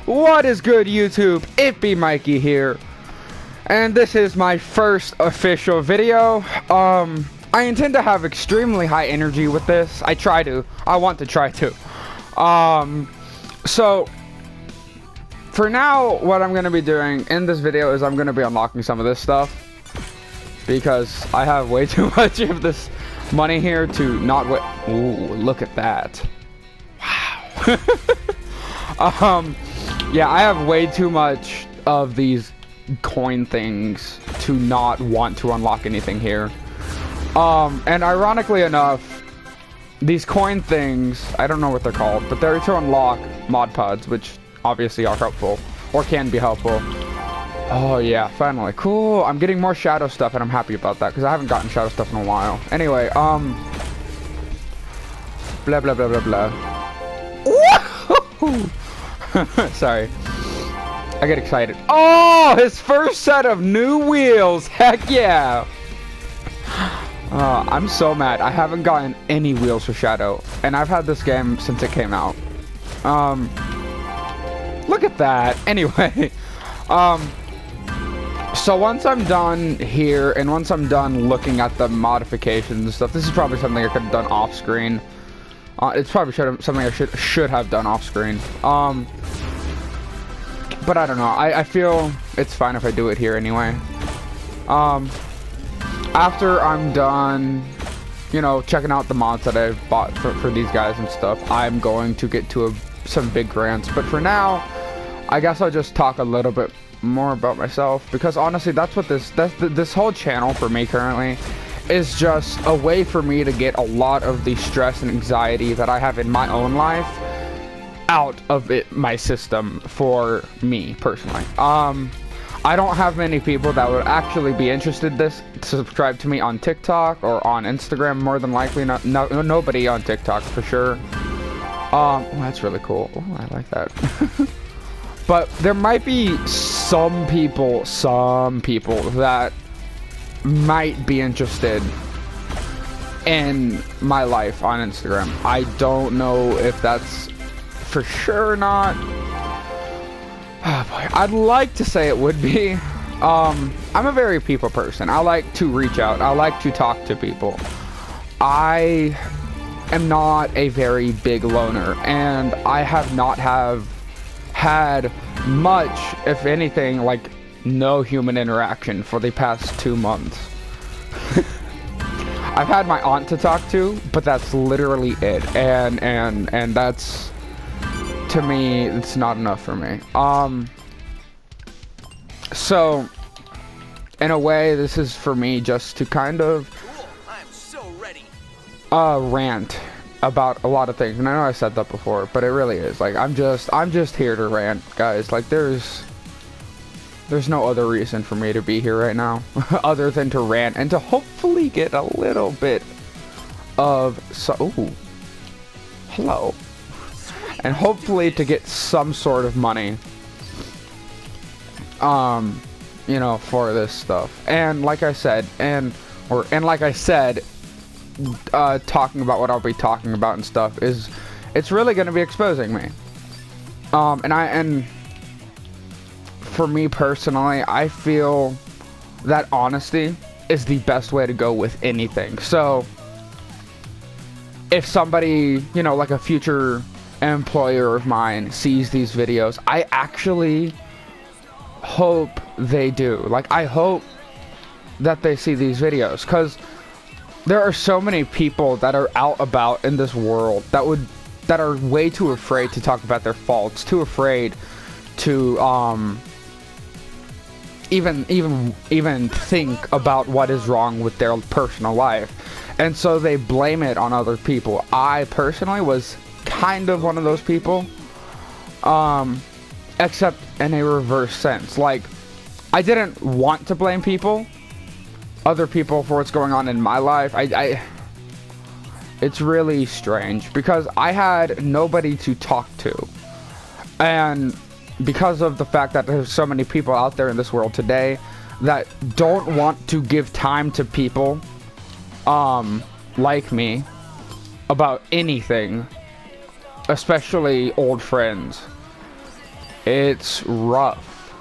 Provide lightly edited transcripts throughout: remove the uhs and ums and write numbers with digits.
What is good, YouTube? It be Mikey here, and this is my first official video. I intend to have extremely high energy with this. I want to try to. So for now, what I'm gonna be doing in this video is I'm gonna be unlocking some of this stuff because I have way too much of this money here to not wait. Ooh, look at that! Wow. Yeah, I have way too much of these coin things to not want to unlock anything here. And ironically enough, these coin things, I don't know what they're called, but they're to unlock mod pods, which obviously are helpful, or can be helpful. Oh yeah, finally. Cool, I'm getting more shadow stuff, and I'm happy about that, because I haven't gotten shadow stuff in a while. Anyway, blah, blah, blah, blah, blah. Sorry, I get excited. Oh, his first set of new wheels. Heck yeah. I'm so mad. I haven't gotten any wheels for Shadow, and I've had this game since it came out. Look at that. Anyway, so once I'm done here, and once I'm done looking at the modifications and stuff, this is probably something I could have done off screen. It's probably something I should have done off screen. But I don't know. I feel it's fine if I do it here anyway. After I'm done, you know, checking out the mods that I've bought for these guys and stuff, I'm going to get to some big rants. But for now, I guess I'll just talk a little bit more about myself, because honestly, that's what this whole channel for me currently is, just a way for me to get a lot of the stress and anxiety that I have in my own life out of my system for me personally. I don't have many people that would actually be interested to subscribe to me on TikTok or on Instagram, more than likely. Nobody on TikTok for sure. Oh, that's really cool. Oh, I like that. But there might be some people that might be interested in my life on Instagram. I don't know if that's for sure or not. Oh boy, I'd like to say it would be. I'm a very people person. I like to reach out. I like to talk to people. I am not a very big loner, and I have not had much, if anything, like no human interaction for the past 2 months. I've had my aunt to talk to, but that's literally it, and that's, to me, it's not enough for me. So in a way, this is for me just to kind of rant about a lot of things. And I know I said that before, but it really is like I'm just here to rant, guys. Like there's no other reason for me to be here right now other than to rant and to hopefully get a little bit of ooh, hello. And hopefully to get some sort of money, you know, for this stuff. And like I said, talking about what I'll be talking about and stuff it's really going to be exposing me. And for me personally, I feel that honesty is the best way to go with anything. So if somebody, you know, like a future employer of mine sees these videos, I actually hope they do. Like, I hope that they see these videos, because there are so many people that are out about in this world that are way too afraid to talk about their faults, too afraid to even think about what is wrong with their personal life, and so they blame it on other people. I personally was kind of one of those people, except in a reverse sense. Like, I didn't want to blame other people for what's going on in my life. It's really strange because I had nobody to talk to, and because of the fact that there's so many people out there in this world today that don't want to give time to people like me about anything, especially old friends. it's rough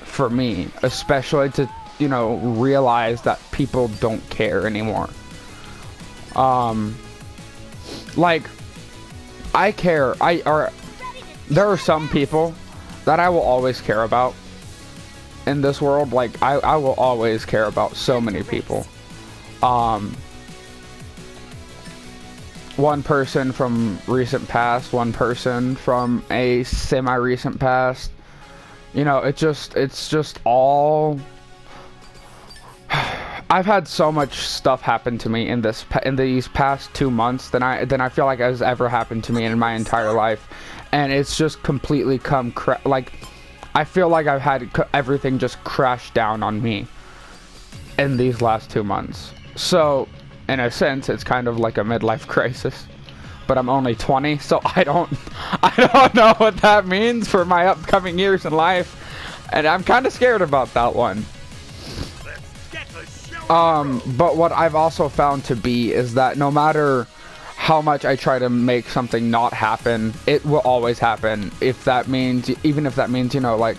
for me, especially to, you know, realize that people don't care anymore. Like, I care. There are some people that I will always care about in this world. Like, I will always care about so many people. One person from recent past, one person from a semi-recent past. You know, it's just all. I've had so much stuff happen to me in these past 2 months than I feel like has ever happened to me in my entire life, and it's just completely like, I feel like I've had everything just crash down on me in these last 2 months. So, in a sense, it's kind of like a midlife crisis. But I'm only 20, so I don't know what that means for my upcoming years in life, and I'm kind of scared about that one. But what I've also found to be is that no matter how much I try to make something not happen, it will always happen. If that means, even if that means, you know, like,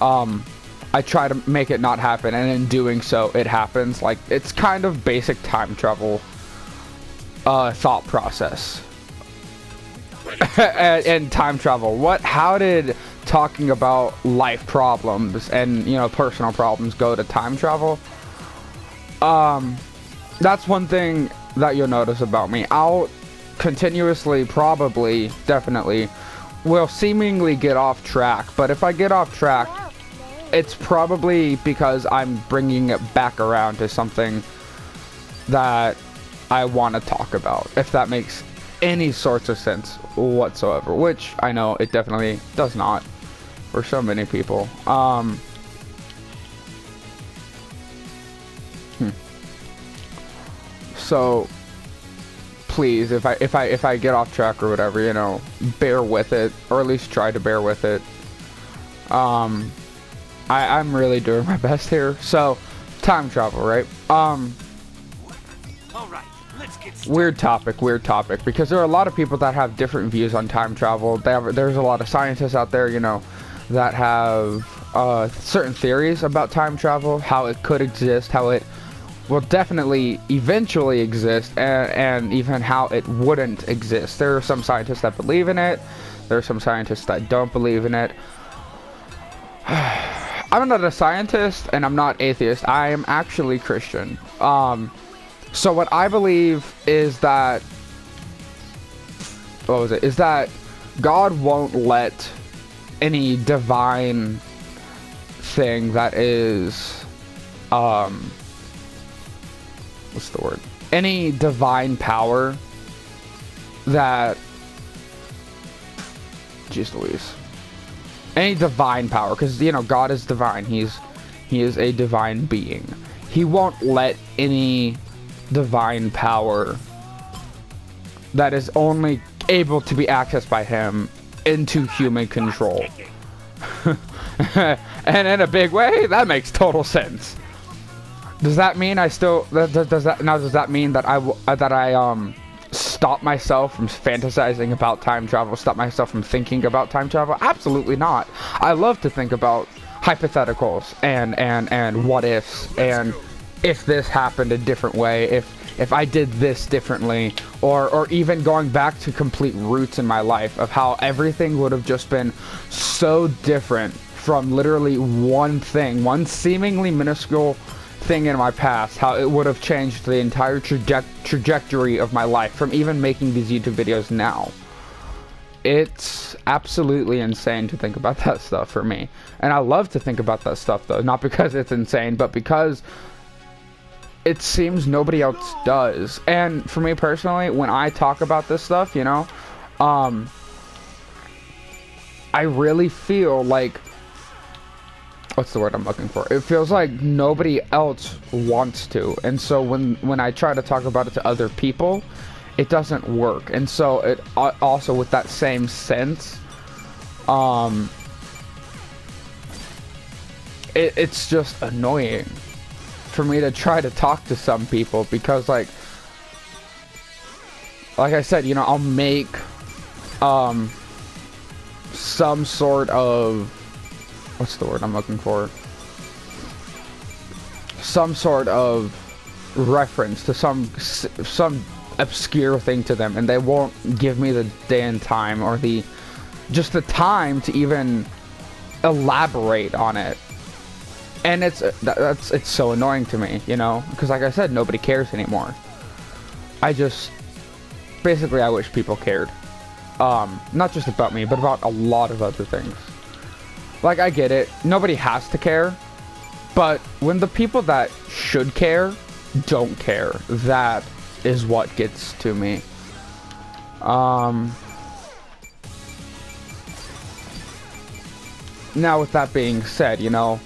I try to make it not happen, and in doing so, it happens. Like, it's kind of basic time travel thought process. and time travel. How did talking about life problems and, you know, personal problems go to time travel? That's one thing that you'll notice about me. I'll continuously, probably, definitely, will seemingly get off track. But if I get off track, it's probably because I'm bringing it back around to something that I want to talk about. If that makes any sorts of sense whatsoever. Which, I know, it definitely does not for so many people. So please, if I get off track or whatever, you know, bear with it, or at least try to bear with it. I'm really doing my best here. So, time travel, right? All right, let's get started. Weird topic, because there are a lot of people that have different views on time travel. There's a lot of scientists out there, you know, that have certain theories about time travel, how it could exist, how it will definitely eventually exist, and even how it wouldn't exist. There are some scientists that believe in it. There are some scientists that don't believe in it. I'm not a scientist, and I'm not atheist. I am actually Christian. So what I believe is that, is that God won't let any divine thing that is, what's the word? Any divine power that, jeez Louise. Any divine power, because, you know, God is divine. He is a divine being. He won't let any divine power that is only able to be accessed by him into human control. And in a big way, that makes total sense. Does that mean does that mean that I stop myself from fantasizing about time travel, stop myself from thinking about time travel? Absolutely not. I love to think about hypotheticals and what ifs, and if this happened a different way, if I did this differently, or even going back to complete roots in my life of how everything would have just been so different from literally one thing, one seemingly minuscule thing in my past, how it would have changed the entire trajectory of my life from even making these YouTube videos now. It's absolutely insane to think about that stuff for me. And I love to think about that stuff, though, not because it's insane, but because it seems nobody else does. And for me personally, when I talk about this stuff, you know, I really feel like, what's the word I'm looking for? It feels like nobody else wants to. And so when I try to talk about it to other people, it doesn't work. And so it also, with that same sense, it's just annoying for me to try to talk to some people, because like I said, you know, I'll make some sort of, what's the word I'm looking for? Some sort of reference to some obscure thing to them, and they won't give me the day and time, or just the time to even elaborate on it. And it's so annoying to me, you know, because like I said, nobody cares anymore. I wish people cared. Not just about me, but about a lot of other things. Like, I get it, nobody has to care, but when the people that should care don't care, that is what gets to me. Now, with that being said, you know,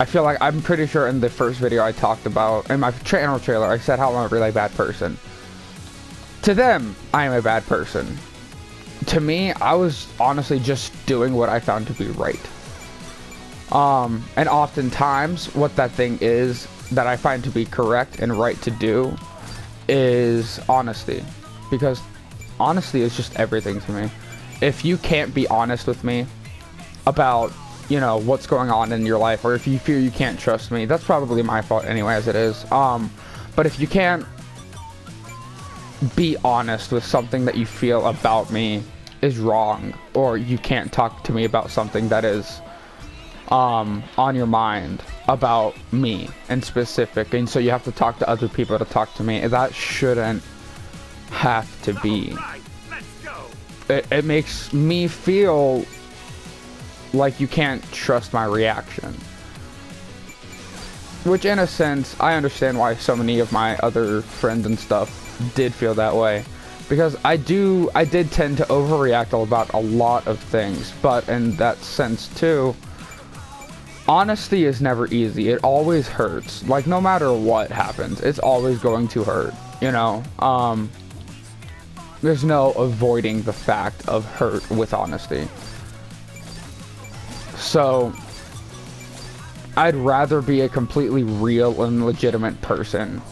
I feel like, I'm pretty sure in the first video I talked about, in my channel trailer, I said how I'm a really bad person. To them, I am a bad person. To me, I was honestly just doing what I found to be right. And oftentimes, what that thing is that I find to be correct and right to do is honesty. Because honesty is just everything to me. If you can't be honest with me about, you know, what's going on in your life, or if you feel you can't trust me, that's probably my fault anyway, as it is. But if you can't be honest with something that you feel about me is wrong, or you can't talk to me about something that is on your mind about me in specific, and so you have to talk to other people to talk to me, that shouldn't have to be. It makes me feel like you can't trust my reaction, which in a sense I understand why so many of my other friends and stuff did feel that way, because I did tend to overreact about a lot of things. But in that sense too, honesty is never easy. It always hurts. Like, no matter what happens, it's always going to hurt, you know. There's no avoiding the fact of hurt with honesty. So I'd rather be a completely real and legitimate person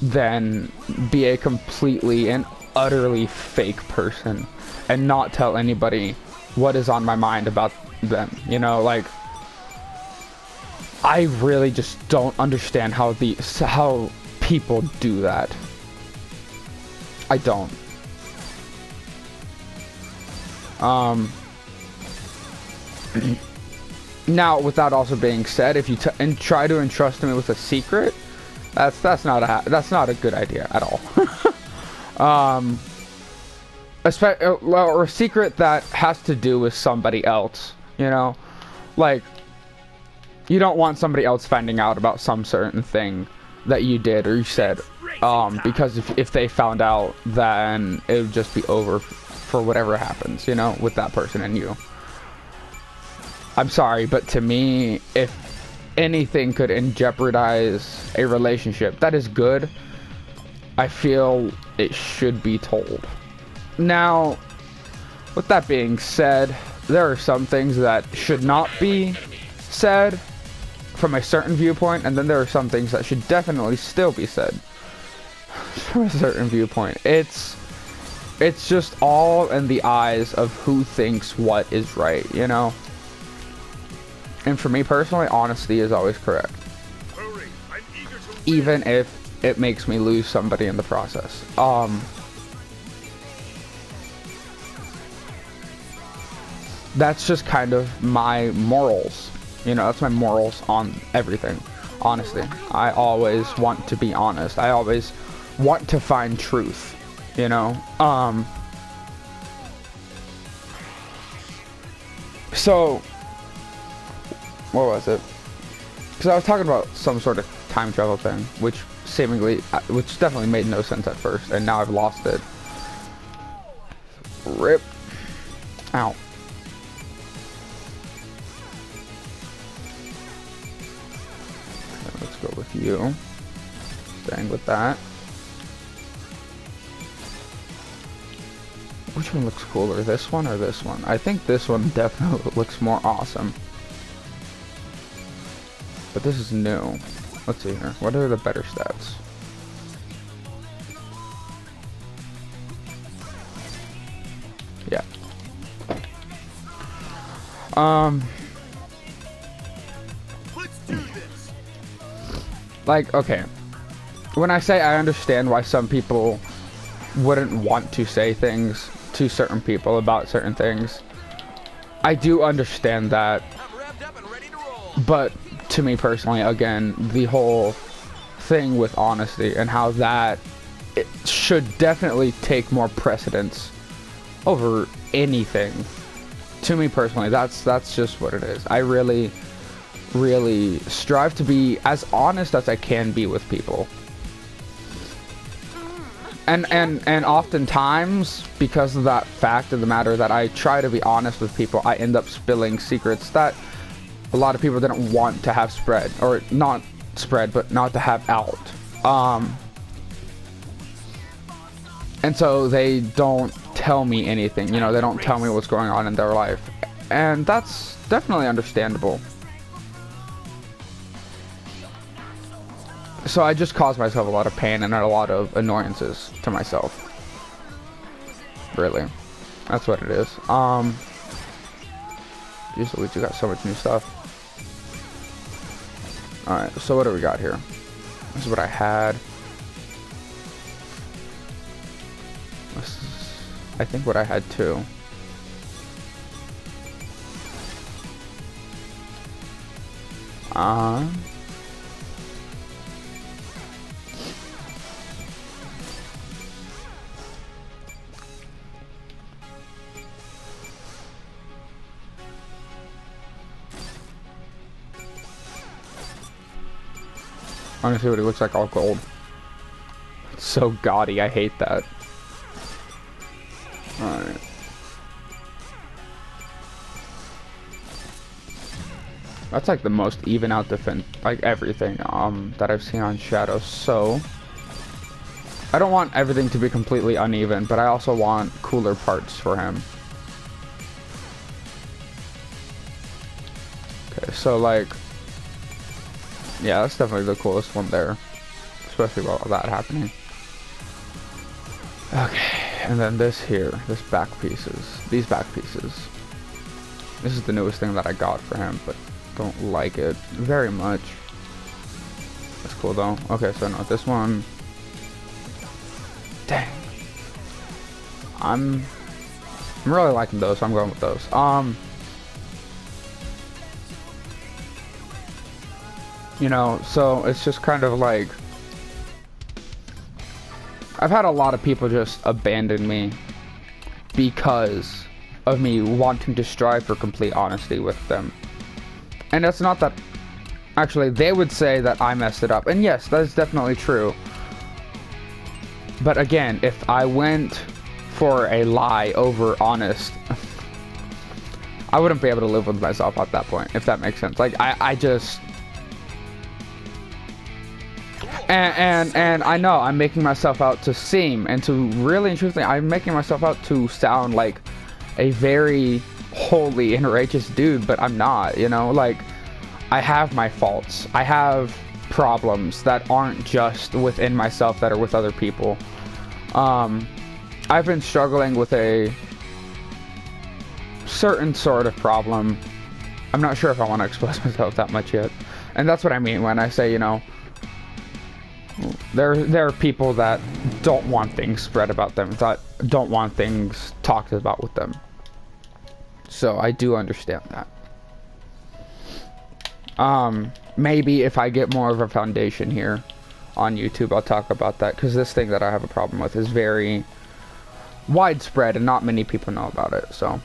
than be a completely and utterly fake person and not tell anybody what is on my mind about them, you know. Like, I really just don't understand how people do that. I don't. Now, with that also being said, if you try to entrust me with a secret, that's not a good idea at all. Or a secret that has to do with somebody else, you know, like, you don't want somebody else finding out about some certain thing that you did or you said, because if they found out, then it would just be over for whatever happens, you know, with that person and you. I'm sorry, but to me, if anything could jeopardize a relationship that is good, I feel it should be told. Now, with that being said, there are some things that should not be said from a certain viewpoint, and then there are some things that should definitely still be said from a certain viewpoint. It's just all in the eyes of who thinks what is right, you know? And for me personally, honesty is always correct. Even if it makes me lose somebody in the process. That's just kind of my morals. You know, that's my morals on everything. Honesty. I always want to be honest. I always want to find truth, you know? So, what was it? Because I was talking about some sort of time travel thing, which definitely made no sense at first, and now I've lost it. Rip. Ow. Okay, let's go with you. Staying with that. Which one looks cooler, this one or this one? I think this one definitely looks more awesome. But this is new. Let's see here. What are the better stats? Yeah. Let's do this. Like, okay, when I say I understand why some people wouldn't want to say things to certain people about certain things, I do understand that. I'm wrapped up and ready to roll. But to me personally, again, the whole thing with honesty and how that it should definitely take more precedence over anything. To me personally, that's just what it is. I really strive to be as honest as I can be with people. And oftentimes, because of that fact of the matter that I try to be honest with people, I end up spilling secrets that a lot of people didn't want to have spread, or not spread, but not to have out. And so they don't tell me anything, you know, they don't tell me what's going on in their life. And that's definitely understandable. So I just caused myself a lot of pain and a lot of annoyances to myself. Really. That's what it is. Jeez Louise, you got so much new stuff. Alright, so what do we got here? This is what I had. This is, I think, what I had too. Honestly, what it looks like all gold. It's so gaudy, I hate that. Alright. That's like the most even out defense, like everything that I've seen on Shadow. So I don't want everything to be completely uneven, but I also want cooler parts for him. Okay, so like, yeah, that's definitely the coolest one there, especially with all that happening. Okay, and then this here, these back pieces. This is the newest thing that I got for him, but don't like it very much. That's cool though. Okay, so no, this one, dang, I'm really liking those, so I'm going with those. You know, so it's just kind of like, I've had a lot of people just abandon me because of me wanting to strive for complete honesty with them. And it's not that, actually, they would say that I messed it up. And yes, that is definitely true. But again, if I went for a lie over honest, I wouldn't be able to live with myself at that point, if that makes sense. Like, I just... And I know I'm making myself out to seem, and to really and truthfully, I'm making myself out to sound like a very holy and righteous dude, but I'm not, you know? Like, I have my faults. I have problems that aren't just within myself, that are with other people. I've been struggling with a certain sort of problem. I'm not sure if I want to express myself that much yet. And that's what I mean when I say, you know, there are people that don't want things spread about them, that don't want things talked about with them. So I do understand that. Maybe if I get more of a foundation here on YouTube, I'll talk about that, because this thing that I have a problem with is very widespread and not many people know about it. So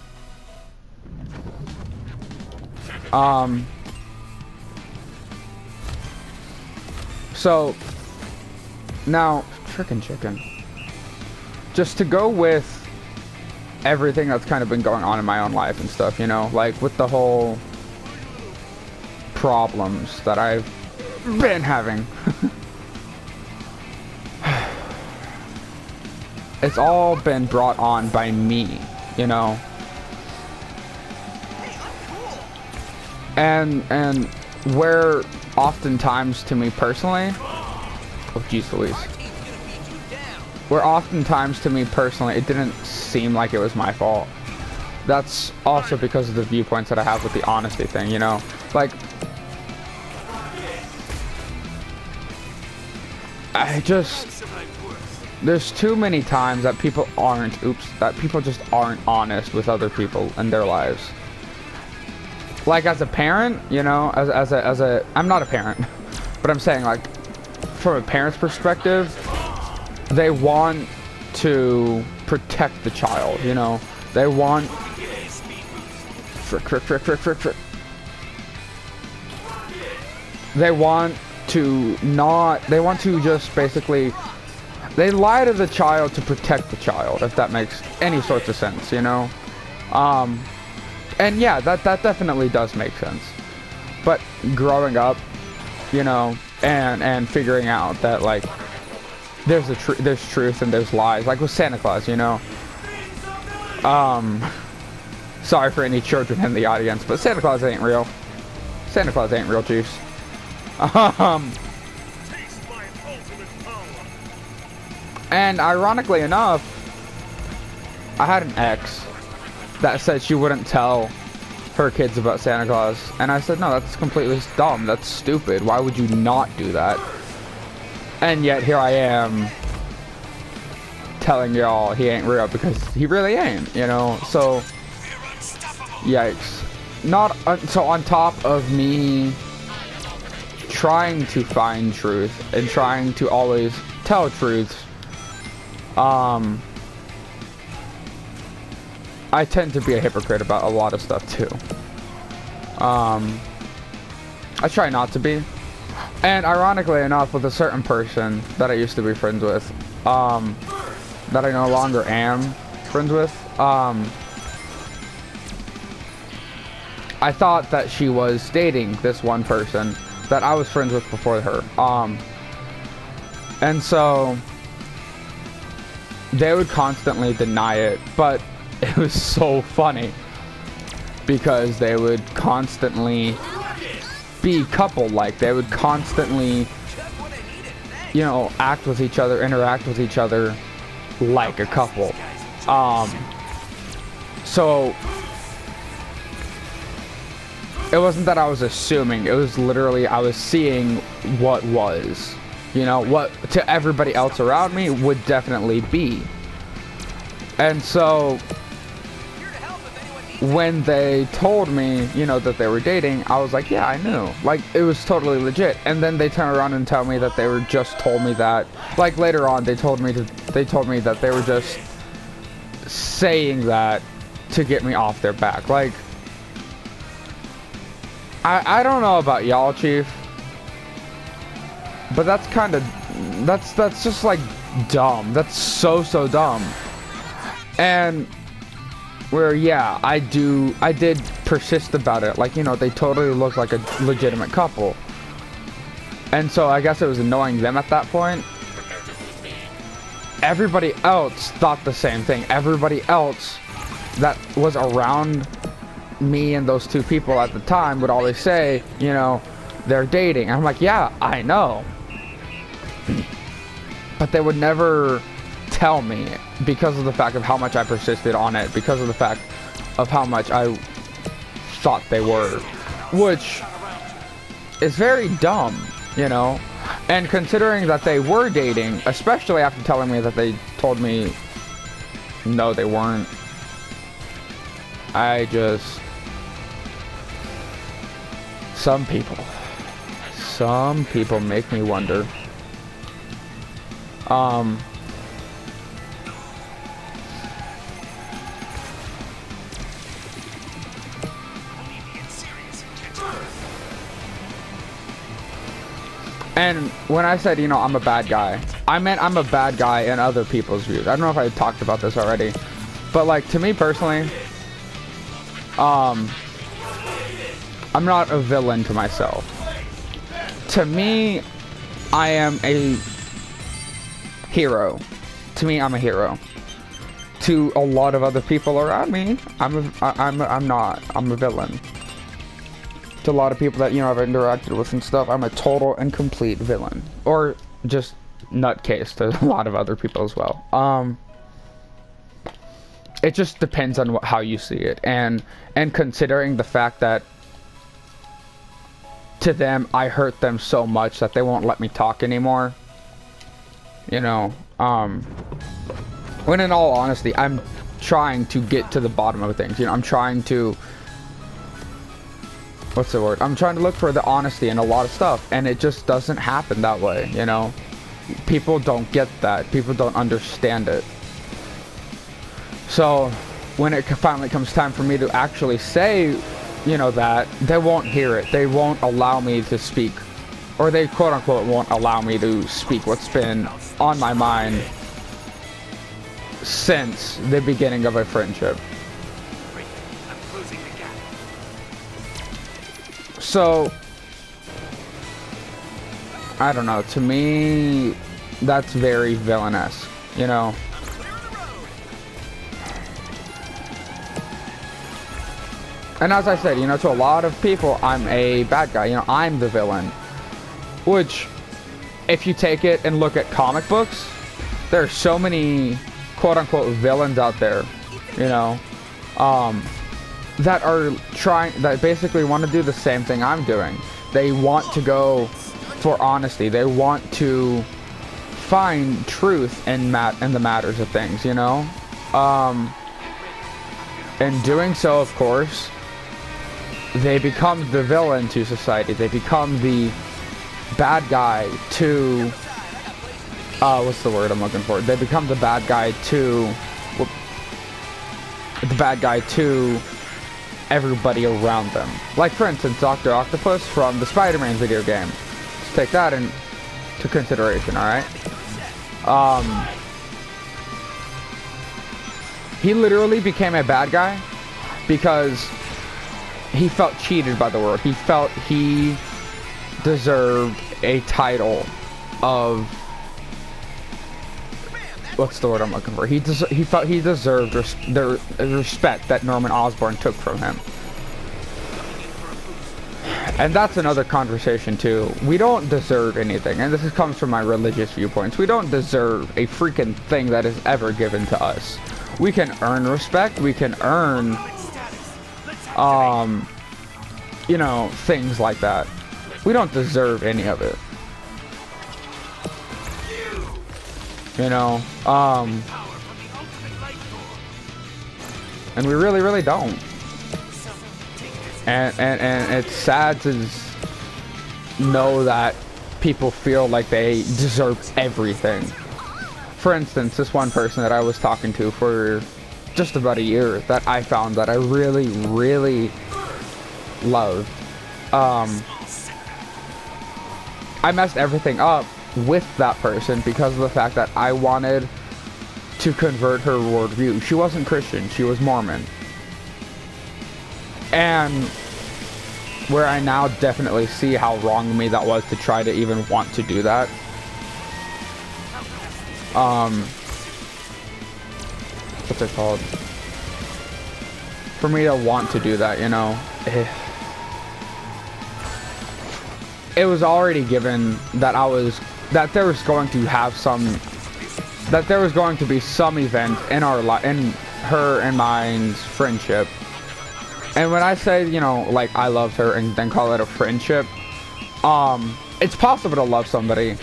so now, frickin' chicken. Just to go with everything that's kind of been going on in my own life and stuff, you know, like with the whole problems that I've been having. It's all been brought on by me, you know. And where oftentimes to me personally, oh jeez Louise, where oftentimes to me personally it didn't seem like it was my fault. that's also because of the viewpoints that I have with the honesty thing, you know? Like, there's too many times that people just aren't honest with other people in their lives. Like, as a parent, you know, I'm not a parent, but I'm saying, like, from a parent's perspective, they want to protect the child, you know? They want... Frick. They want to just basically... They lie to the child to protect the child, if that makes any sorts of sense, you know? And yeah, that definitely does make sense. But growing up, you know, and figuring out that, like, there's truth and there's lies, like with Santa Claus, you know? Sorry for any children in the audience, but Santa Claus ain't real. Santa Claus ain't real, Chiefs. And ironically enough, I had an ex that said she wouldn't tell her kids about Santa Claus. And I said, no, that's completely dumb. That's stupid. Why would you not do that? And yet here I am telling y'all he ain't real because he really ain't, you know? So, yikes. So on top of me trying to find truth and trying to always tell truths, I tend to be a hypocrite about a lot of stuff too. I try not to be. And ironically enough, with a certain person that I used to be friends with, that I no longer am friends with, I thought that she was dating this one person that I was friends with before her. And so they would constantly deny it, but it was so funny because they would constantly be couple-like. They would constantly, you know, act with each other, interact with each other like a couple. So it wasn't that I was assuming, it was literally I was seeing what was, you know, what to everybody else around me would definitely be. And so when they told me, you know, that they were dating, I was like, yeah, I knew. Like, it was totally legit. And then they turn around and tell me that they were just told me that. Like, later on, they told me that they were just saying that to get me off their back. Like, I don't know about y'all, Chief, but that's kind of, that's just, like, dumb. That's so dumb. And where, yeah, I did persist about it. Like, you know, they totally looked like a legitimate couple. And so I guess it was annoying them at that point. Everybody else thought the same thing. Everybody else that was around me and those two people at the time would always say, you know, they're dating. I'm like, yeah, I know. But they would never tell me because of the fact of how much I persisted on it, because of the fact of how much I thought they were, which is very dumb, you know. And considering that they were dating, especially after telling me that they told me no, they weren't, I just, some people make me wonder. And when I said, you know, I'm a bad guy, I meant I'm a bad guy in other people's views. I don't know if I talked about this already, but, like, to me personally, I'm not a villain to myself. To me, I am a hero. To me, I'm a hero. To a lot of other people around me, I'm not. I'm a villain. To a lot of people that, you know, I've interacted with and stuff, I'm a total and complete villain. Or just nutcase to a lot of other people as well. it just depends on how you see it, and considering the fact that to them I hurt them so much that they won't let me talk anymore. You know, when in all honesty, I'm trying to get to the bottom of things. You know, I'm trying to, what's the word? I'm trying to look for the honesty in a lot of stuff, and it just doesn't happen that way, you know? People don't get that. People don't understand it. So, when it finally comes time for me to actually say, you know, that, they won't hear it. They won't allow me to speak. Or they, quote-unquote, won't allow me to speak what's been on my mind since the beginning of a friendship. So, I don't know, to me, that's very villainous, you know? And as I said, you know, to a lot of people, I'm a bad guy, you know, I'm the villain. Which, if you take it and look at comic books, there are so many quote-unquote villains out there, you know, that are that basically want to do the same thing I'm doing. They want to go for honesty. They want to find truth in the matters of things, you know. In doing so, of course, they become the villain to society. They become the bad guy to what's the word I'm looking for? They become the bad guy to everybody around them. Like, for instance, Dr. Octopus from the Spider-Man video game. Let's take that into consideration, alright? He literally became a bad guy because he felt cheated by the world. He felt he deserved a title of, what's the word I'm looking for? He felt he deserved the respect that Norman Osborn took from him. And that's another conversation too. We don't deserve anything, and this comes from my religious viewpoints. We don't deserve a freaking thing that is ever given to us. We can earn respect. We can earn, you know, things like that. We don't deserve any of it. You know, and we really, really don't. And it's sad to know that people feel like they deserve everything. For instance, this one person that I was talking to for just about a year that I found that I really, really loved. I messed everything up with that person because of the fact that I wanted to convert her worldview. She wasn't Christian, she was Mormon. And where I now definitely see how wrong of me that was to try to even want to do that. What's it called? For me to want to do that, you know. It was already given that there was going to be some event in in her and mine's friendship. And when I say, you know, like, I loved her and then call it a friendship, it's possible to love somebody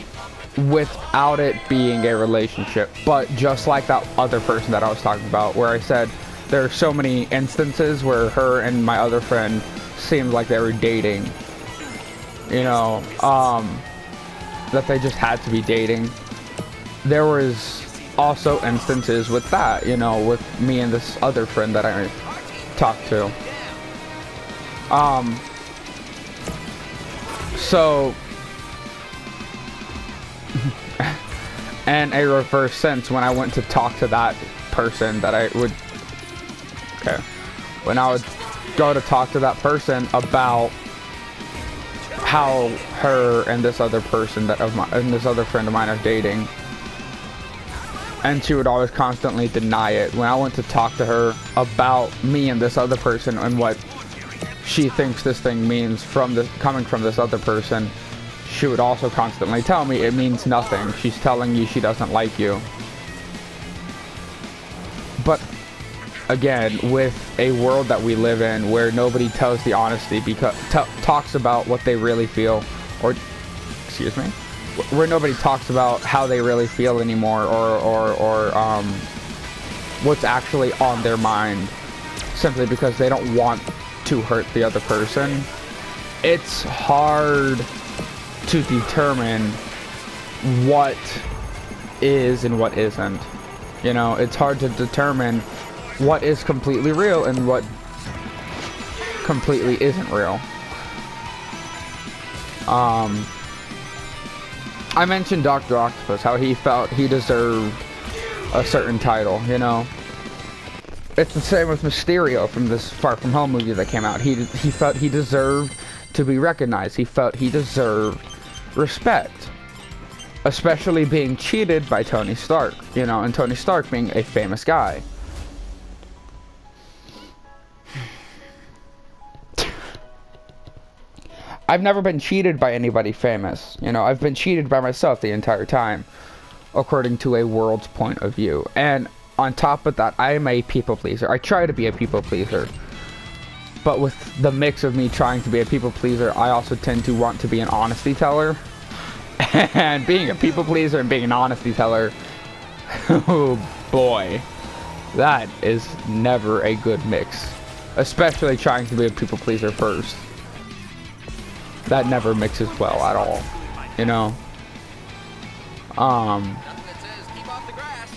without it being a relationship. But just like that other person that I was talking about, where I said there are so many instances where her and my other friend seemed like they were dating, you know, that they just had to be dating. There was also instances with that, you know, with me and this other friend that I talked to. So, and a reverse sense, when I went to talk to that person that when I would go to talk to that person about how her and this other person and this other friend of mine are dating, and she would always constantly deny it. When I went to talk to her about me and this other person and what she thinks this thing means coming from this other person, she would also constantly tell me it means nothing. She's telling you she doesn't like you. But again, with a world that we live in where nobody tells the honesty because talks about what they really feel, or excuse me, where nobody talks about how they really feel anymore, or what's actually on their mind, simply because they don't want to hurt the other person. It's hard to determine what is and what isn't. You know, it's hard to determine what is completely real and what completely isn't real. I mentioned Dr. Octopus, how he felt he deserved a certain title, you know. It's the same with Mysterio from this Far From Home movie that came out. He felt he deserved to be recognized. He felt he deserved respect. Especially being cheated by Tony Stark, you know, and Tony Stark being a famous guy. I've never been cheated by anybody famous. You know, I've been cheated by myself the entire time, according to a world's point of view. And on top of that, I am a people pleaser. I try to be a people pleaser. But with the mix of me trying to be a people pleaser, I also tend to want to be an honesty teller. And being a people pleaser and being an honesty teller, oh boy, that is never a good mix. Especially trying to be a people pleaser first. That never mixes well at all, you know. Nothing that says keep off the grass.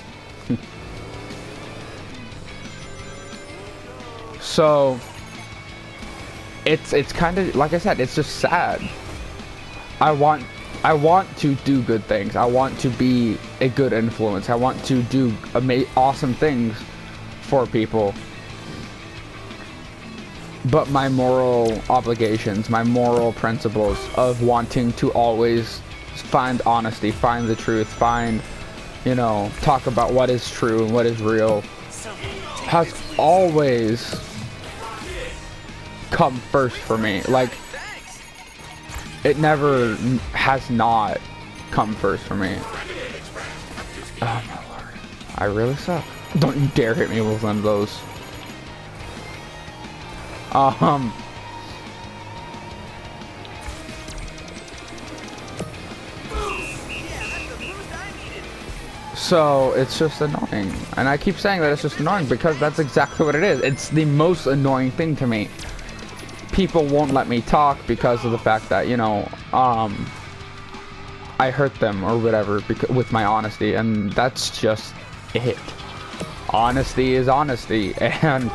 So it's kind of, like I said, it's just sad. I want to do good things. I want to be a good influence. I want to do awesome things for people. But my moral obligations, my moral principles of wanting to always find honesty, find the truth, find, you know, talk about what is true and what is real, has always come first for me. Like, it never has not come first for me. Oh my lord. I really suck. Don't you dare hit me with one of those. So it's just annoying, and I keep saying that it's just annoying because that's exactly what it is. It's the most annoying thing to me. People won't let me talk because of the fact that, you know, I hurt them or whatever with my honesty, and that's just it. Honesty is honesty, and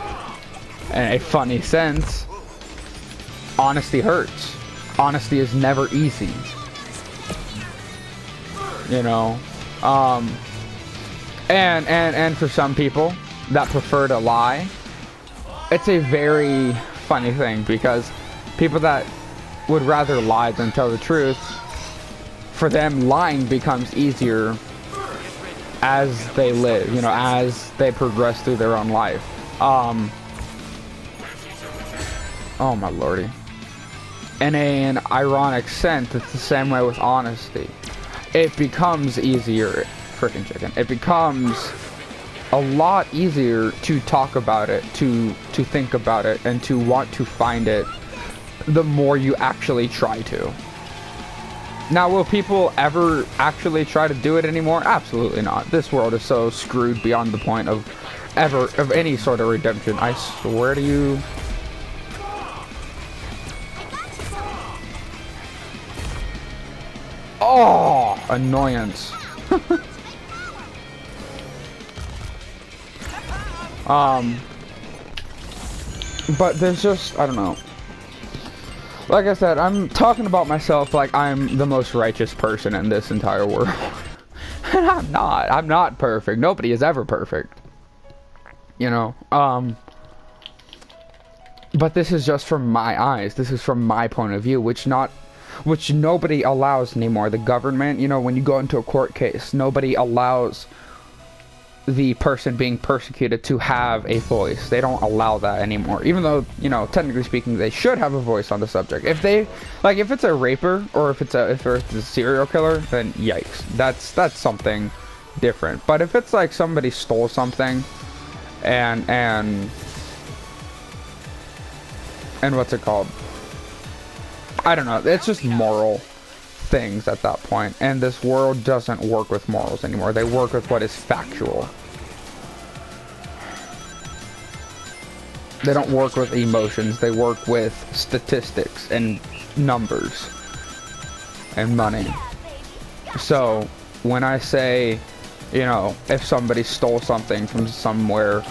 in a funny sense, honesty hurts. Honesty is never easy. You know, and for some people that prefer to lie, it's a very funny thing, because people that would rather lie than tell the truth, for them lying becomes easier as they live, you know, as they progress through their own life. Oh my lordy. In an ironic sense, it's the same way with honesty. It becomes easier, freaking chicken. It becomes a lot easier to talk about it, to think about it, and to want to find it the more you actually try to. Now, will people ever actually try to do it anymore? Absolutely not. This world is so screwed beyond the point of any sort of redemption. I swear to you. Oh, annoyance. But there's just, I don't know. Like I said, I'm talking about myself like I'm the most righteous person in this entire world. And I'm not. I'm not perfect. Nobody is ever perfect. You know, but this is just from my eyes. This is from my point of view, which nobody allows anymore. The government, you know, when you go into a court case, nobody allows the person being persecuted to have a voice. They don't allow that anymore, even though, you know, technically speaking, they should have a voice on the subject. If they, like, if it's a raper or if it's a serial killer, then yikes, that's something different. But if it's like somebody stole something and what's it called? I don't know. It's just moral things at that point. And this world doesn't work with morals anymore. They work with what is factual. They don't work with emotions. They work with statistics and numbers and money. So when I say, you know, if somebody stole something from somewhere,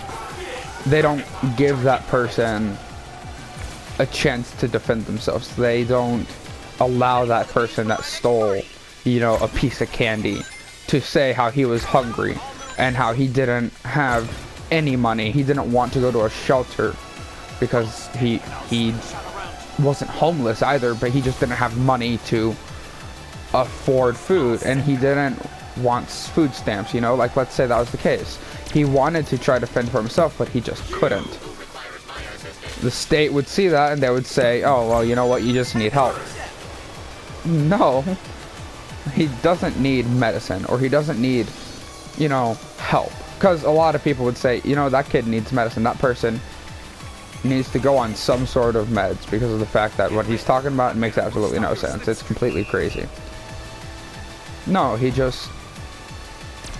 they don't give that person a chance to defend themselves. They don't allow that person that stole, you know, a piece of candy to say how he was hungry and how he didn't have any money. He didn't want to go to a shelter because he wasn't homeless either, but he just didn't have money to afford food, and he didn't want food stamps, you know, like let's say that was the case. He wanted to try to fend for himself, but he just couldn't. The state would see that and they would say, oh, well, you know what, you just need help. No, he doesn't need medicine, or he doesn't need, you know, help. Because a lot of people would say, you know, that kid needs medicine, that person needs to go on some sort of meds, because of the fact that what he's talking about makes absolutely no sense. It's completely crazy. No, he just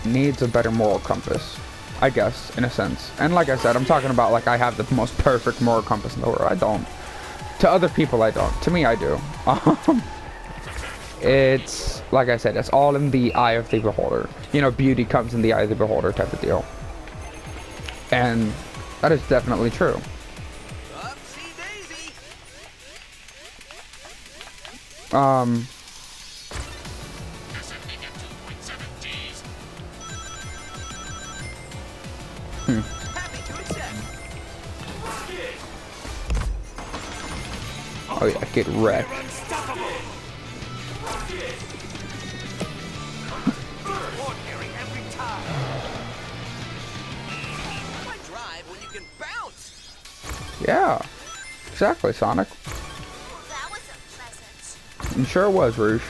needs a better moral compass, I guess, in a sense. And like I said, I'm talking about like I have the most perfect moral compass in the world. I don't. To other people, I don't. To me, I do. It's, like I said, it's all in the eye of the beholder. You know, beauty comes in the eye of the beholder type of deal. And that is definitely true. Oh yeah, get wrecked. Yeah, exactly, Sonic. That was unpleasant. I'm sure it was, Rouge.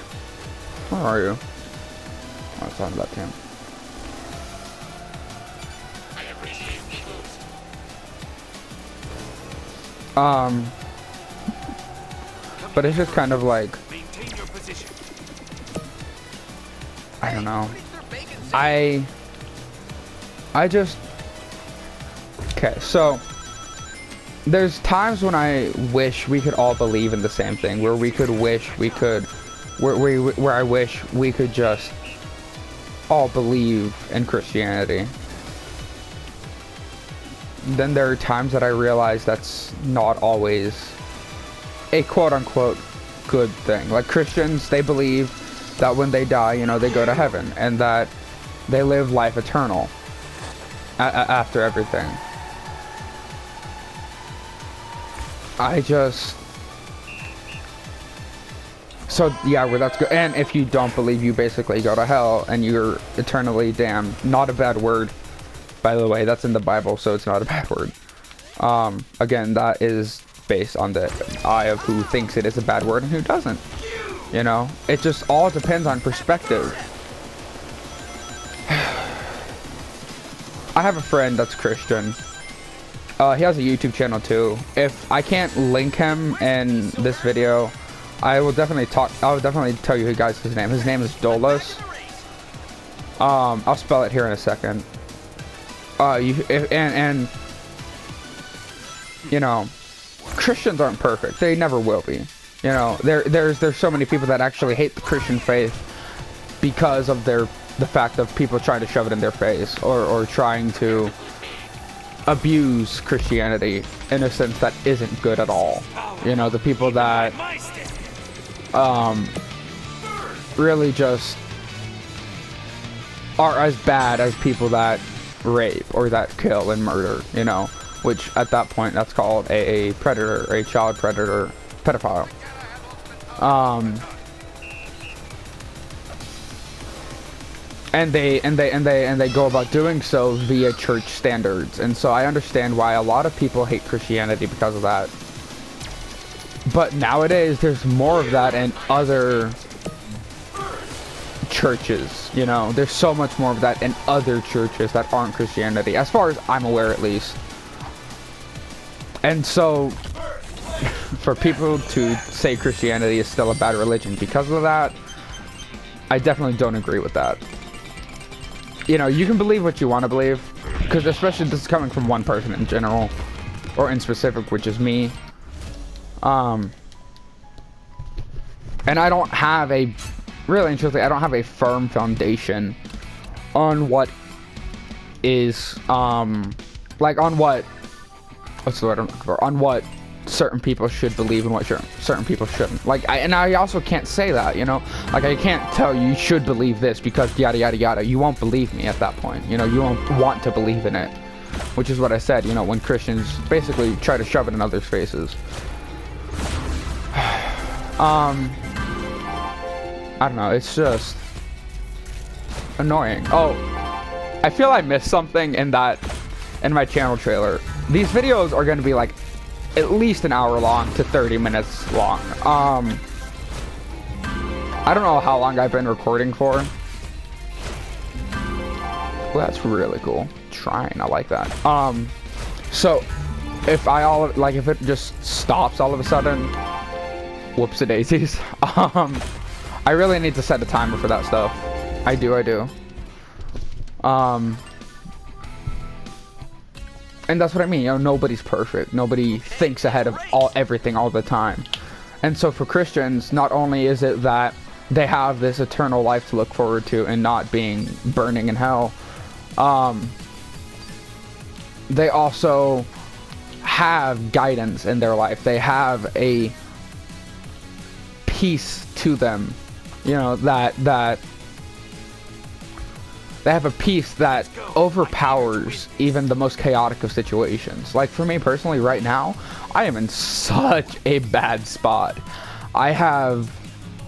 Where are you? Oh, it's on that team. But it's just kind of like, I don't know. I just, okay, so there's times when I wish we could all believe in the same thing, where we could wish we could, where I wish we could just all believe in Christianity. Then there are times that I realize that's not always a quote-unquote good thing. Like Christians, they believe that when they die, you know, they go to heaven, and that they live life eternal after everything. I just, so yeah, well, that's good. And if you don't believe, you basically go to hell and you're eternally damned. Not a bad word, by the way. That's in the Bible, so it's not a bad word. Again, that is based on the eye of who thinks it is a bad word and who doesn't. You know, it just all depends on perspective. I have a friend that's Christian. He has a YouTube channel too. If I can't link him in this video, I will definitely tell you guys his name. His name is Dolos. I'll spell it here in a second. And you know, Christians aren't perfect. They never will be. You know, there's so many people that actually hate the Christian faith because of the fact of people trying to shove it in their face, or trying to abuse Christianity in a sense that isn't good at all. You know, the people that really just are as bad as people that rape or that kill and murder, you know, which at that point that's called a predator, a child predator, pedophile. And they go about doing so via church standards. And so I understand why a lot of people hate Christianity because of that. But nowadays there's more of that in other churches, you know. There's so much more of that in other churches that aren't Christianity, as far as I'm aware, at least. And so, for people to say Christianity is still a bad religion because of that, I definitely don't agree with that. You know, you can believe what you want to believe, because especially this is coming from one person in general, or in specific, which is me. And I don't have a, really and truthfully, I don't have a firm foundation on what is, like on what, what's the word I'm looking for? On what certain people should believe and what certain people shouldn't. Like, and I also can't say that, you know? Like, I can't tell you should believe this because yada yada yada. You won't believe me at that point. You know, you won't want to believe in it. Which is what I said, you know, when Christians basically try to shove it in others' faces. I don't know, it's just annoying. Oh, I feel I missed something in my channel trailer. These videos are going to be like at least an hour long to 30 minutes long. I don't know how long I've been recording for. Well, that's really cool. Trying, I like that. So if if it just stops all of a sudden, whoopsie daisies. I really need to set a timer for that stuff. I do. And that's what I mean, you know, nobody's perfect. Nobody thinks ahead of everything all the time. And so for Christians, not only is it that they have this eternal life to look forward to and not being burning in hell, they also have guidance in their life. They have a peace to them, you know, that they have a peace that overpowers even the most chaotic of situations. Like for me personally right now, I am in such a bad spot. I have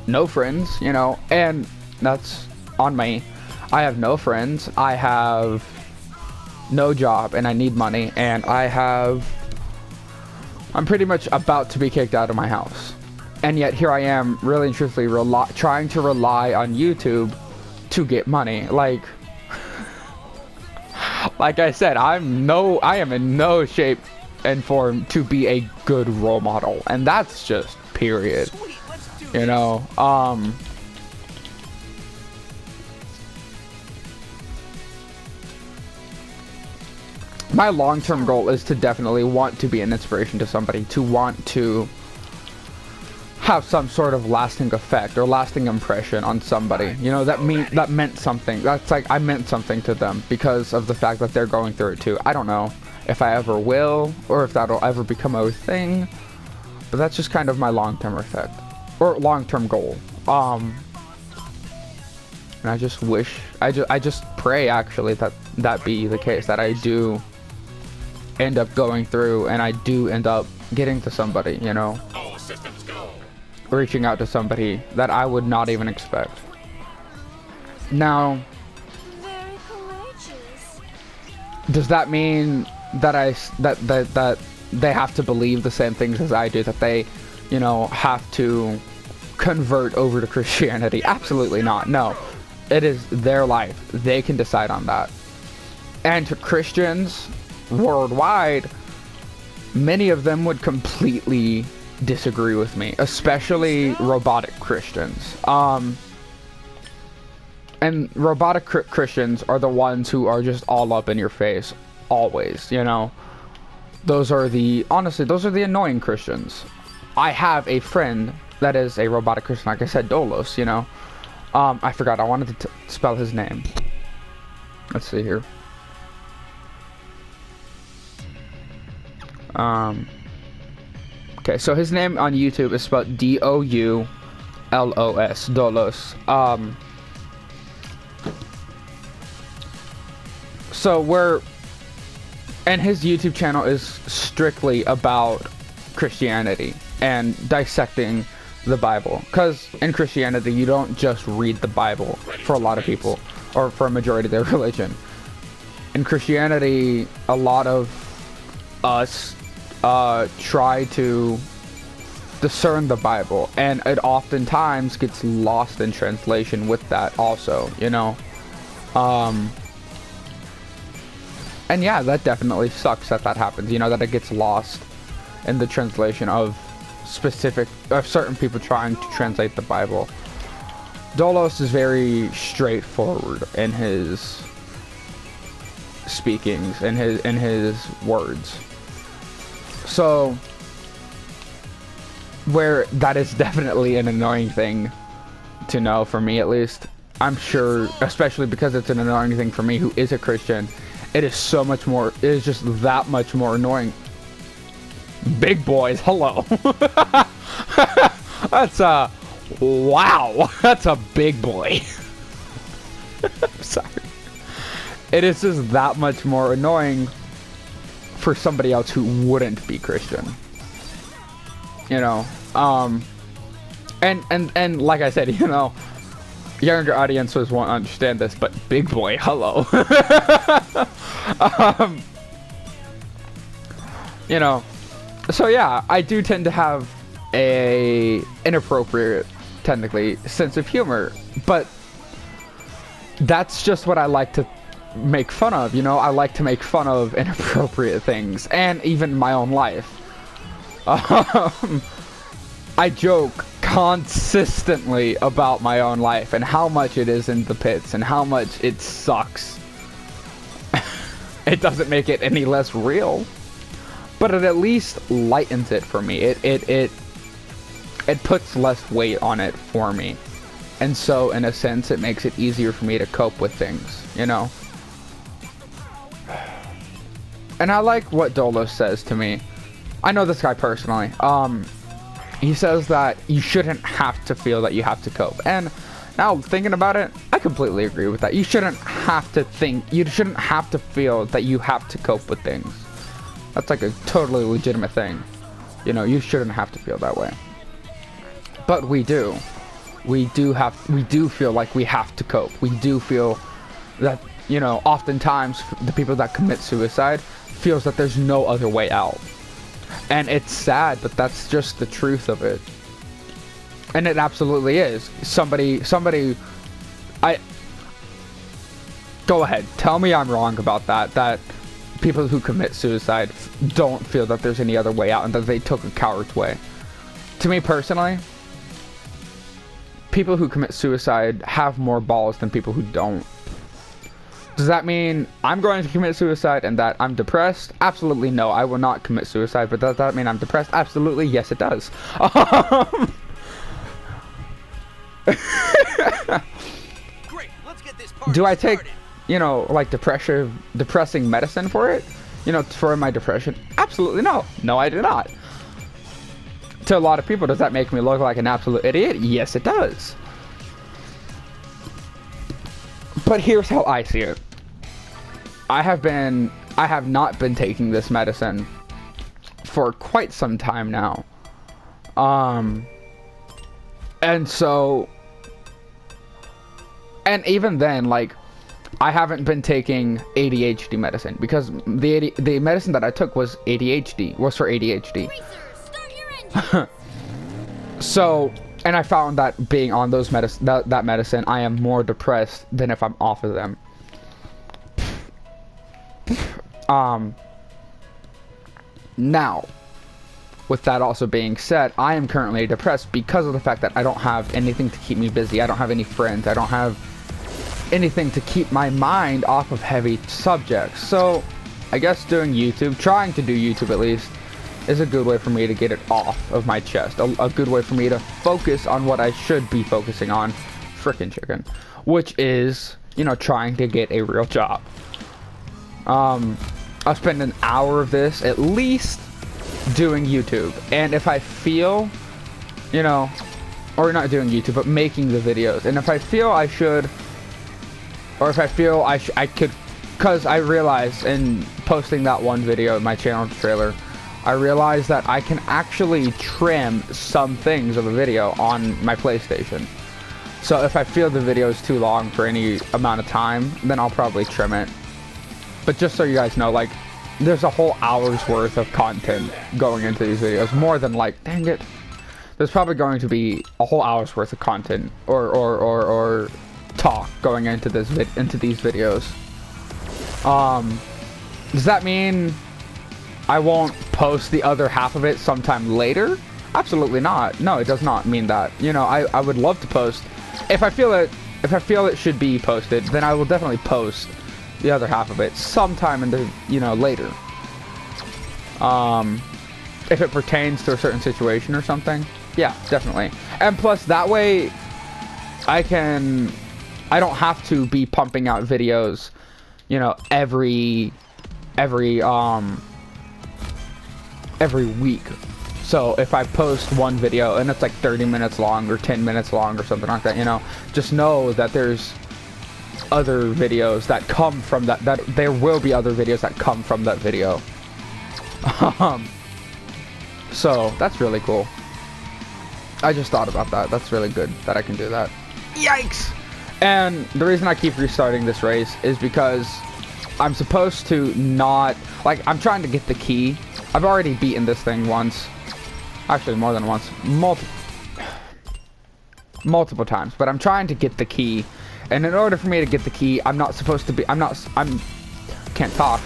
no friends, you know, and that's on me. I have no friends. I have no job and I need money, and I'm pretty much about to be kicked out of my house. And yet here I am, really and truthfully, trying to rely on YouTube to get money. Like I said, I am in no shape and form to be a good role model, and that's just period. You know, my long-term goal is to definitely want to be an inspiration to somebody, to want to have some sort of lasting effect or lasting impression on somebody. You know, that meant something. That's like I meant something to them because of the fact that they're going through it too. I don't know if I ever will or if that'll ever become a thing, but that's just kind of my long-term effect or long-term goal. And I just wish, I just pray actually that be the case, that I do end up going through and I do end up getting to somebody, you know, reaching out to somebody that I would not even expect. Now, Very courageous. does that mean that that they have to believe the same things as I do, that they, you know, have to convert over to Christianity? Absolutely not. No, it is their life. They can decide on that. And to Christians worldwide, many of them would completely disagree with me, especially robotic Christians. And robotic Christians are the ones who are just all up in your face always, you know. Honestly, those are the annoying Christians. I have a friend that is a robotic Christian, like I said, Dolos, you know. I forgot, I wanted to spell his name. Let's see here. Okay, so his name on YouTube is spelled Doulos, Dolos. And his YouTube channel is strictly about Christianity and dissecting the Bible. Because in Christianity, you don't just read the Bible for a lot of people, or for a majority of their religion. In Christianity, a lot of us try to discern the Bible, and it oftentimes gets lost in translation with that also, you know. And yeah, that definitely sucks that happens, you know, that it gets lost in the translation of certain people trying to translate the Bible. Dolos is very straightforward in his speakings, in his words. So where that is definitely an annoying thing to know, for me at least. I'm sure, especially because it's an annoying thing for me who is a Christian, it is so much more, it is just that much more annoying. Big boys, hello. That's wow, that's a big boy. I'm sorry. It is just that much more annoying for somebody else who wouldn't be Christian. You know, and like I said, you know, younger audiences won't understand this, but big boy, hello. You know, so yeah, I do tend to have a inappropriate, technically, sense of humor, but that's just what I like to make fun of, you know. I like to make fun of inappropriate things, and even my own life. I joke consistently about my own life and how much it is in the pits and how much it sucks. It doesn't make it any less real, but it at least lightens it for me. It puts less weight on it for me, and so in a sense it makes it easier for me to cope with things, you know. And I like what Dolos says to me. I know this guy personally. He says that you shouldn't have to feel that you have to cope. And now thinking about it, I completely agree with that. You shouldn't have to feel that you have to cope with things. That's like a totally legitimate thing. You know, you shouldn't have to feel that way. But we do. We do feel like we have to cope. We do feel that, you know, oftentimes the people that commit suicide feels that there's no other way out. And it's sad, but that's just the truth of it. And it absolutely is. Go ahead, tell me I'm wrong about that. That people who commit suicide don't feel that there's any other way out and that they took a coward's way. To me personally, people who commit suicide have more balls than people who don't. Does that mean I'm going to commit suicide and that I'm depressed? Absolutely no, I will not commit suicide. But does that mean I'm depressed? Absolutely, yes it does. Great, let's get this party Do I take, started. you know, like depressing medicine for it? You know, for my depression? Absolutely no. No, I do not. To a lot of people, does that make me look like an absolute idiot? Yes, it does. But here's how I see it. I have not been taking this medicine for quite some time now. And so, and even then, like, I haven't been taking ADHD medicine because the medicine that I took was for ADHD. Racer, start your engine. So, and I found that being on those that medicine, I am more depressed than if I'm off of them. Now, with that also being said, I am currently depressed because of the fact that I don't have anything to keep me busy. I don't have any friends. I don't have anything to keep my mind off of heavy subjects. So, I guess trying to do YouTube at least, is a good way for me to get it off of my chest. A good way for me to focus on what I should be focusing on. Frickin' chicken. Which is, you know, trying to get a real job. I'll spend an hour of this at least doing YouTube. And if I feel, you know, or not doing YouTube, but making the videos. And if I feel I should, or if I feel I could, because I realized in posting that one video in my channel trailer, I realized that I can actually trim some things of a video on my PlayStation. So if I feel the video is too long for any amount of time, then I'll probably trim it. But just so you guys know, like, there's a whole hour's worth of content going into these videos. More than, like, dang it. there's probably going to be a whole hour's worth of content or talk going into these videos. Does that mean I won't post the other half of it sometime later? Absolutely not. No, it does not mean that. You know, I would love to post. If I feel it should be posted, then I will definitely post the other half of it sometime in the, you know, later. If it pertains to a certain situation or something, yeah, definitely. And plus, that way, I don't have to be pumping out videos, you know, every week. So if I post one video and it's like 30 minutes long or 10 minutes long or something like that, you know, just know that there's other videos that come from that there will be other videos that come from that video. So that's really cool. I just thought about that. That's really good that I can do that. Yikes! And the reason I keep restarting this race is because I'm supposed to not, like, I'm trying to get the key. I've already beaten this thing once. Actually, more than once. Multiple times. But I'm trying to get the key. And in order for me to get the key, I'm can't talk.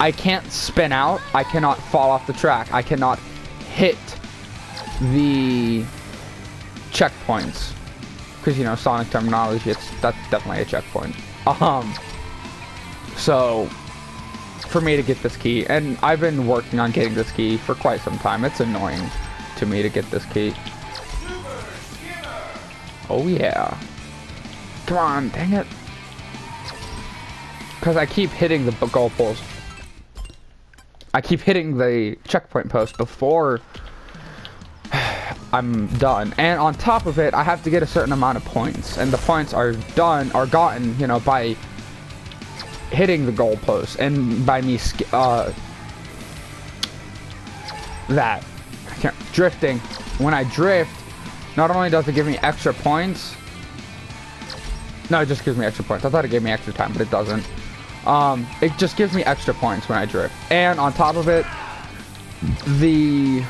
I can't spin out. I cannot fall off the track. I cannot hit the checkpoints. Because, you know, Sonic terminology, that's definitely a checkpoint. So, for me to get this key, and I've been working on getting this key for quite some time. It's annoying to me to get this key. Oh yeah. Come on, dang it. Because I keep hitting the goal post. I keep hitting the checkpoint post before I'm done. And on top of it, I have to get a certain amount of points. And the points are gotten, you know, by hitting the goal post and by me drifting. When I drift, not only does it give me extra points, no, it just gives me extra points. I thought it gave me extra time, but it doesn't. It just gives me extra points when I drift. And on top of it, the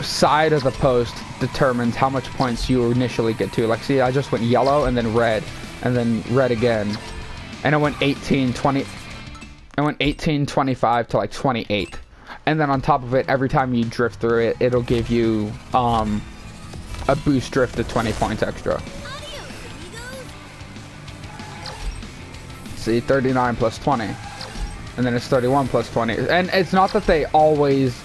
side of the post determines how much points you initially get to. Like, see, I just went yellow and then red again. And it went 18, 20. It went 18, 25 to like 28. And then on top of it, every time you drift through it, it'll give you a boost drift of 20 points extra. See, 39 plus 20. And then it's 31 plus 20. And it's not that they always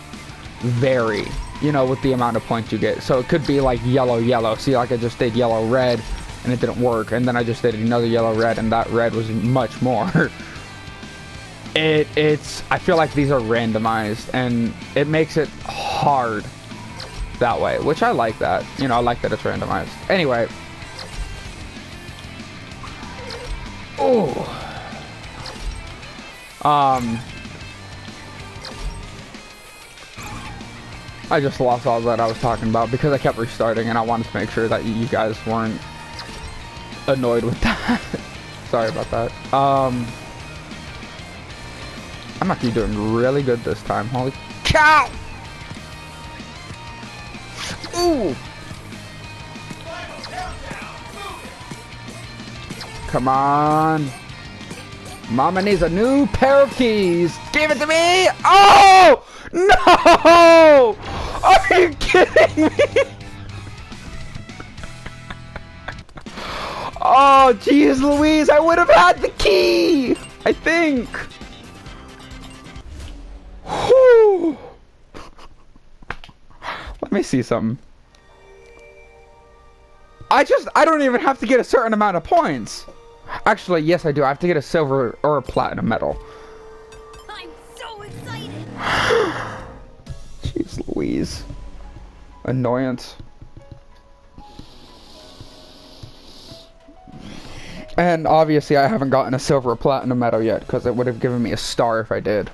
vary, you know, with the amount of points you get. So it could be like yellow. See, like I just did yellow, red, and it didn't work. And then I just did another yellow, red, and that red was much more. I feel like these are randomized, and it makes it hard that way, which I like that. You know, I like that it's randomized. Anyway. Oh. I just lost all that I was talking about because I kept restarting, and I wanted to make sure that you guys weren't annoyed with that. Sorry about that. I'm actually doing really good this time. Holy cow! Ooh! Come on. Mama needs a new pair of keys. Give it to me! Oh! No! Are you kidding me? Oh, jeez Louise, I would have had the key! I think. Whew. Let me see something. I don't even have to get a certain amount of points. Actually, yes I do. I have to get a silver or a platinum medal. I'm so excited. Jeez Louise. Annoyance. And obviously I haven't gotten a silver or platinum medal yet, because it would have given me a star if I did.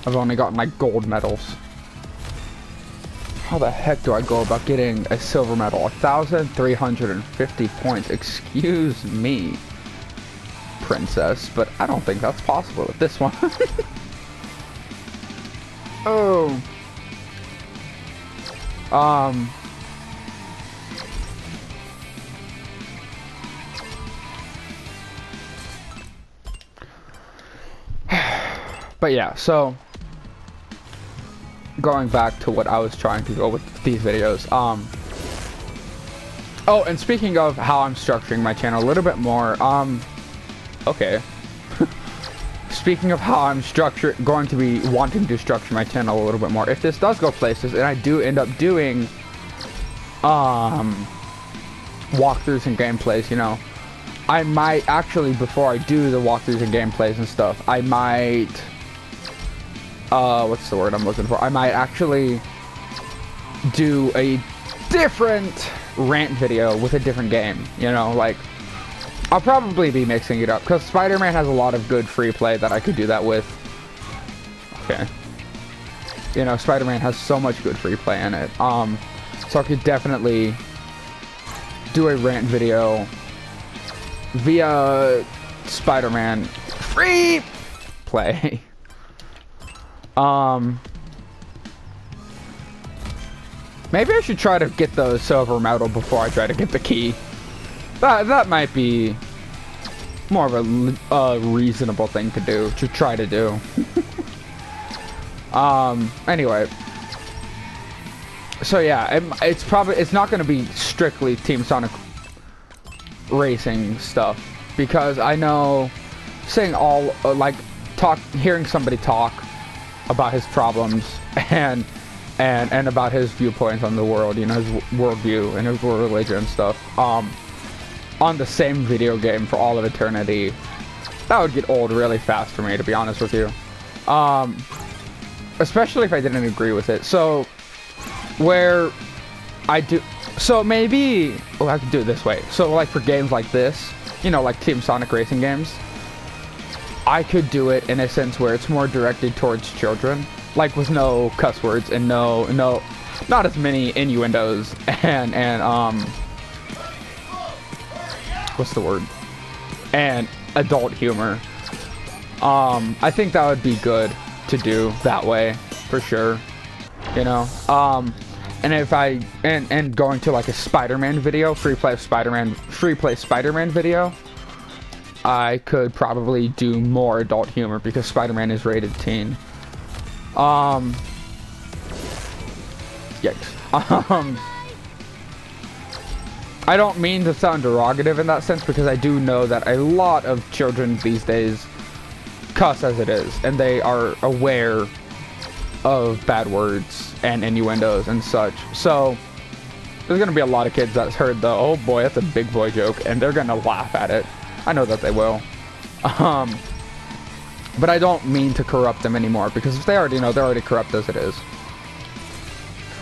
I've only gotten like gold medals. How the heck do I go about getting a silver medal? 1,350 points. Excuse me, princess, but I don't think that's possible with this one. Oh. But yeah, so going back to what I was trying to go with these videos. Oh, and speaking of how I'm structuring my channel a little bit more, okay. Speaking of how I'm going to be wanting to structure my channel a little bit more. If this does go places, and I do end up doing, walkthroughs and gameplays, you know, I might actually, before I do the walkthroughs and gameplays and stuff, I might, what's the word I'm looking for? I might actually do a different rant video with a different game, you know, like, I'll probably be mixing it up, because Spider-Man has a lot of good free play that I could do that with. Okay. You know, Spider-Man has so much good free play in it, so I could definitely do a rant video via Spider-Man free play. Maybe I should try to get the silver medal before I try to get the key. That might be more of a reasonable thing to do, to try to do. Anyway. So yeah, it's not going to be strictly Team Sonic racing stuff, because I know saying all, hearing somebody talk about his problems and about his viewpoints on the world, you know, his worldview and his world religion and stuff, on the same video game for all of eternity, that would get old really fast for me, to be honest with you. Especially if I didn't agree with it. So, maybe, I could do it this way. So, like, for games like this, you know, like Team Sonic racing games, I could do it in a sense where it's more directed towards children, like with no cuss words and not as many innuendos and what's the word? And adult humor. I think that would be good to do that way, for sure. You know? And if and going to like a Spider-Man video, free play Spider-Man video, I could probably do more adult humor because Spider-Man is rated teen. Yikes. I don't mean to sound derogative in that sense, because I do know that a lot of children these days cuss as it is, and they are aware of bad words and innuendos and such. So there's gonna be a lot of kids that's heard the "oh boy, that's a big boy" joke, and they're gonna laugh at it. I know that they will. But I don't mean to corrupt them anymore, because if they already know, they're already corrupt as it is.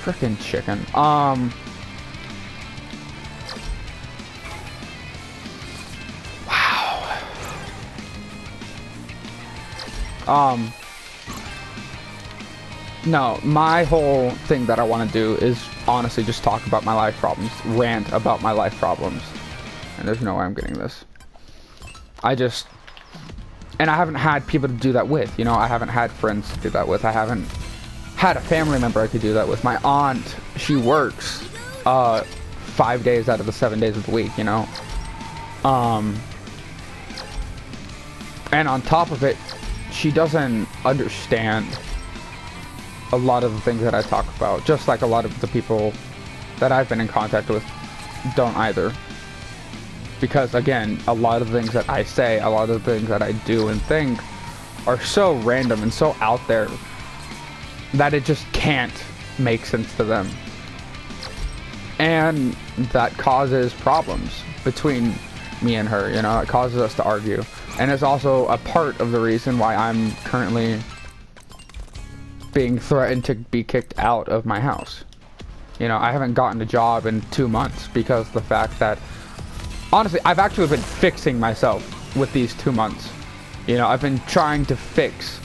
Frickin' chicken. No, my whole thing that I want to do is honestly just talk about my life problems, rant about my life problems. And there's no way I'm getting this. And I haven't had people to do that with, you know, I haven't had friends to do that with, I haven't had a family member I could do that with. My aunt, she works 5 days out of the 7 days of the week, you know. And on top of it, she doesn't understand a lot of the things that I talk about, just like a lot of the people that I've been in contact with don't either. Because again, a lot of the things that I say, a lot of the things that I do and think are so random and so out there that it just can't make sense to them. And that causes problems between me and her, you know, it causes us to argue. And it's also a part of the reason why I'm currently being threatened to be kicked out of my house. You know, I haven't gotten a job in 2 months because of the fact that, honestly, I've actually been fixing myself with these 2 months. You know, I've been trying to fix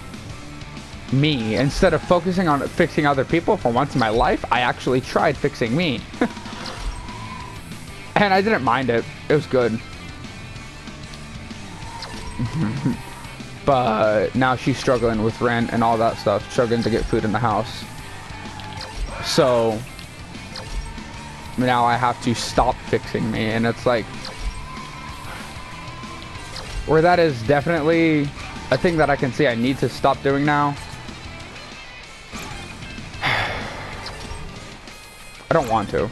me. Instead of focusing on fixing other people for once in my life, I actually tried fixing me. And I didn't mind it. It was good. But now she's struggling with rent and all that stuff, struggling to get food in the house. So now I have to stop fixing me, and it's like, where that is definitely a thing that I can see I need to stop doing now. I don't want to.